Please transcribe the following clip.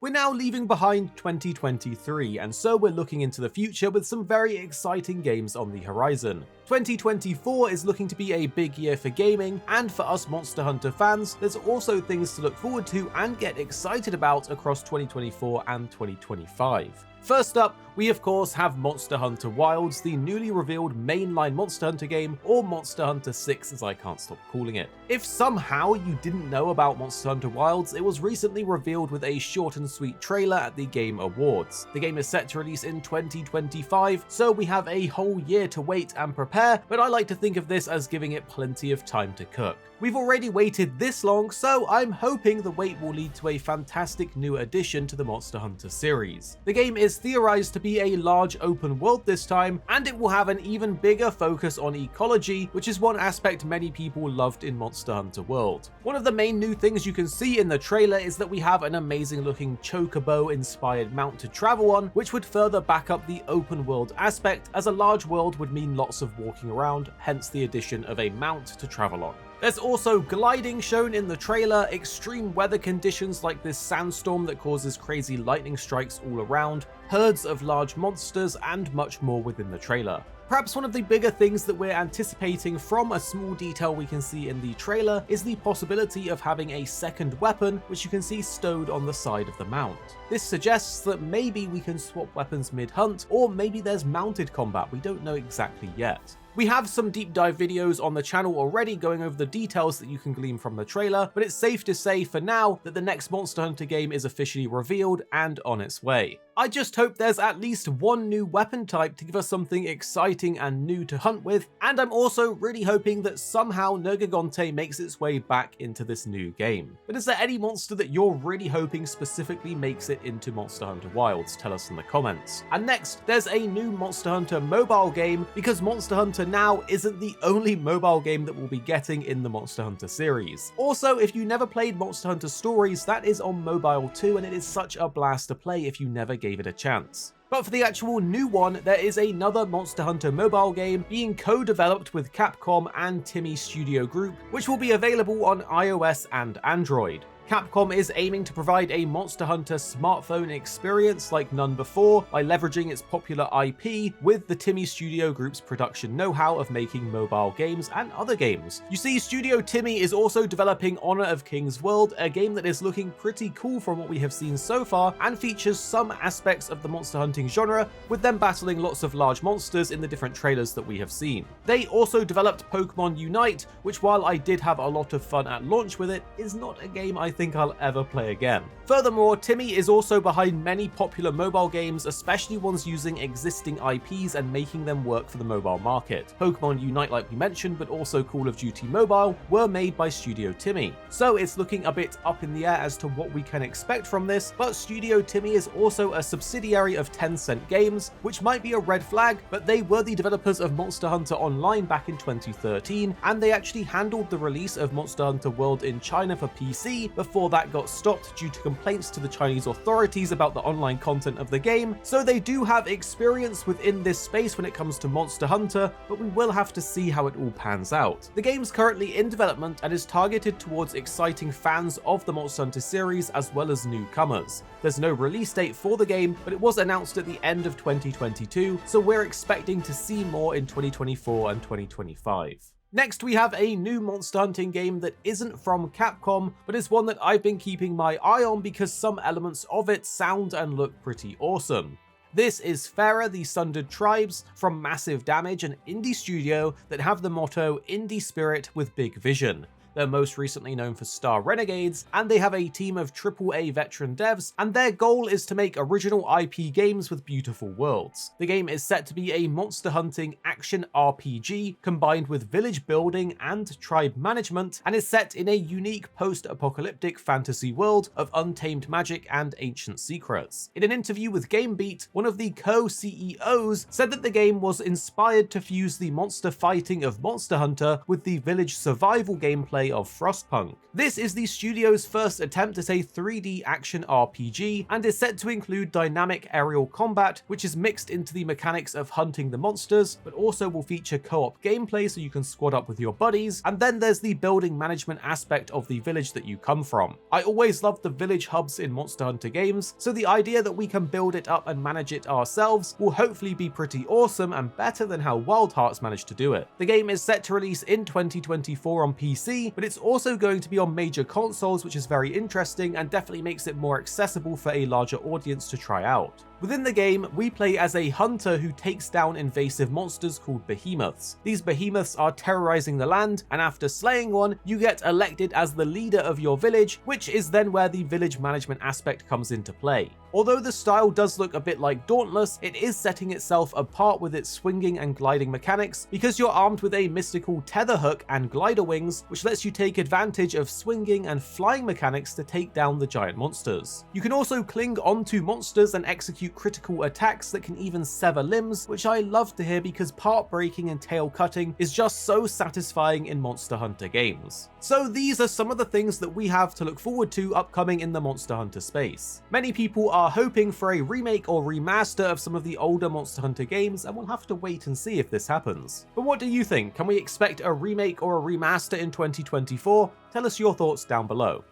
We're now leaving behind 2023, and so we're looking into the future with some very exciting games on the horizon. 2024 is looking to be a big year for gaming, and for us Monster Hunter fans, there's also things to look forward to and get excited about across 2024 and 2025. First up, we of course have Monster Hunter Wilds, the newly revealed mainline Monster Hunter game, or Monster Hunter 6 as I can't stop calling it. If somehow you didn't know about Monster Hunter Wilds, it was recently revealed with a short and sweet trailer at the Game Awards. The game is set to release in 2025, so we have a whole year to wait and prepare, but I like to think of this as giving it plenty of time to cook. We've already waited this long, so I'm hoping the wait will lead to a fantastic new addition to the Monster Hunter series. The game is theorized to be a large open world this time, and it will have an even bigger focus on ecology, which is one aspect many people loved in Monster Hunter World. One of the main new things you can see in the trailer is that we have an amazing looking chocobo inspired mount to travel on, which would further back up the open world aspect, as a large world would mean lots of walking around, hence the addition of a mount to travel on. There's also gliding shown in the trailer, extreme weather conditions like this sandstorm that causes crazy lightning strikes all around, herds of large monsters, and much more within the trailer. Perhaps one of the bigger things that we're anticipating from a small detail we can see in the trailer is the possibility of having a second weapon, which you can see stowed on the side of the mount. This suggests that maybe we can swap weapons mid-hunt, or maybe there's mounted combat, we don't know exactly yet. We have some deep dive videos on the channel already going over the details that you can glean from the trailer, but it's safe to say for now that the next Monster Hunter game is officially revealed and on its way. I just hope there's at least one new weapon type to give us something exciting and new to hunt with, and I'm also really hoping that somehow Nergigante makes its way back into this new game. But is there any monster that you're really hoping specifically makes it into Monster Hunter Wilds? Tell us in the comments. And next, there's a new Monster Hunter mobile game, because Monster Hunter now isn't the only mobile game that we'll be getting in the Monster Hunter series. Also, if you never played Monster Hunter Stories, that is on mobile too, and it is such a blast to play if you never gave it a chance. But for the actual new one, there is another Monster Hunter mobile game being co-developed with Capcom and Timmy Studio Group, which will be available on iOS and Android. Capcom is aiming to provide a Monster Hunter smartphone experience like none before by leveraging its popular IP with the Timmy Studio Group's production know-how of making mobile games and other games. You see, Studio Timmy is also developing Honor of Kings World, a game that is looking pretty cool from what we have seen so far and features some aspects of the monster hunting genre, with them battling lots of large monsters in the different trailers that we have seen. They also developed Pokemon Unite, which while I did have a lot of fun at launch with it, is not a game I think I'll ever play again. Furthermore, Timmy is also behind many popular mobile games, especially ones using existing IPs and making them work for the mobile market. Pokemon Unite, like we mentioned, but also Call of Duty Mobile, were made by Studio Timmy. So it's looking a bit up in the air as to what we can expect from this, but Studio Timmy is also a subsidiary of Tencent Games, which might be a red flag, but they were the developers of Monster Hunter Online back in 2013, and they actually handled the release of Monster Hunter World in China for PC before that got stopped due to complaints to the Chinese authorities about the online content of the game, so they do have experience within this space when it comes to Monster Hunter, but we will have to see how it all pans out. The game's currently in development and is targeted towards exciting fans of the Monster Hunter series as well as newcomers. There's no release date for the game, but it was announced at the end of 2022, so we're expecting to see more in 2024 and 2025. Next, we have a new monster hunting game that isn't from Capcom, but is one that I've been keeping my eye on because some elements of it sound and look pretty awesome. This is Fera, the Sundered Tribes, from Massive Damage, an indie studio that have the motto Indie Spirit with Big Vision. They're most recently known for Star Renegades, and they have a team of AAA veteran devs, and their goal is to make original IP games with beautiful worlds. The game is set to be a monster hunting action RPG combined with village building and tribe management, and is set in a unique post-apocalyptic fantasy world of untamed magic and ancient secrets. In an interview with GameBeat, one of the co-CEOs said that the game was inspired to fuse the monster fighting of Monster Hunter with the village survival gameplay gameplay of Frostpunk. This is the studio's first attempt at a 3D action RPG and is set to include dynamic aerial combat, which is mixed into the mechanics of hunting the monsters, but also will feature co-op gameplay so you can squad up with your buddies, and then there's the building management aspect of the village that you come from. I always loved the village hubs in Monster Hunter games, so the idea that we can build it up and manage it ourselves will hopefully be pretty awesome and better than how Wild Hearts managed to do it. The game is set to release in 2024 on PC, but it's also going to be on major consoles, which is very interesting and definitely makes it more accessible for a larger audience to try out. Within the game, we play as a hunter who takes down invasive monsters called behemoths. These behemoths are terrorizing the land, and after slaying one, you get elected as the leader of your village, which is then where the village management aspect comes into play. Although the style does look a bit like Dauntless, it is setting itself apart with its swinging and gliding mechanics because you're armed with a mystical tether hook and glider wings, which lets you take advantage of swinging and flying mechanics to take down the giant monsters. You can also cling onto monsters and execute critical attacks that can even sever limbs, which I love to hear because part breaking and tail cutting is just so satisfying in Monster Hunter games. So these are some of the things that we have to look forward to upcoming in the Monster Hunter space. Many people are hoping for a remake or remaster of some of the older Monster Hunter games, and we'll have to wait and see if this happens. But what do you think? Can we expect a remake or a remaster in 2024? Tell us your thoughts down below.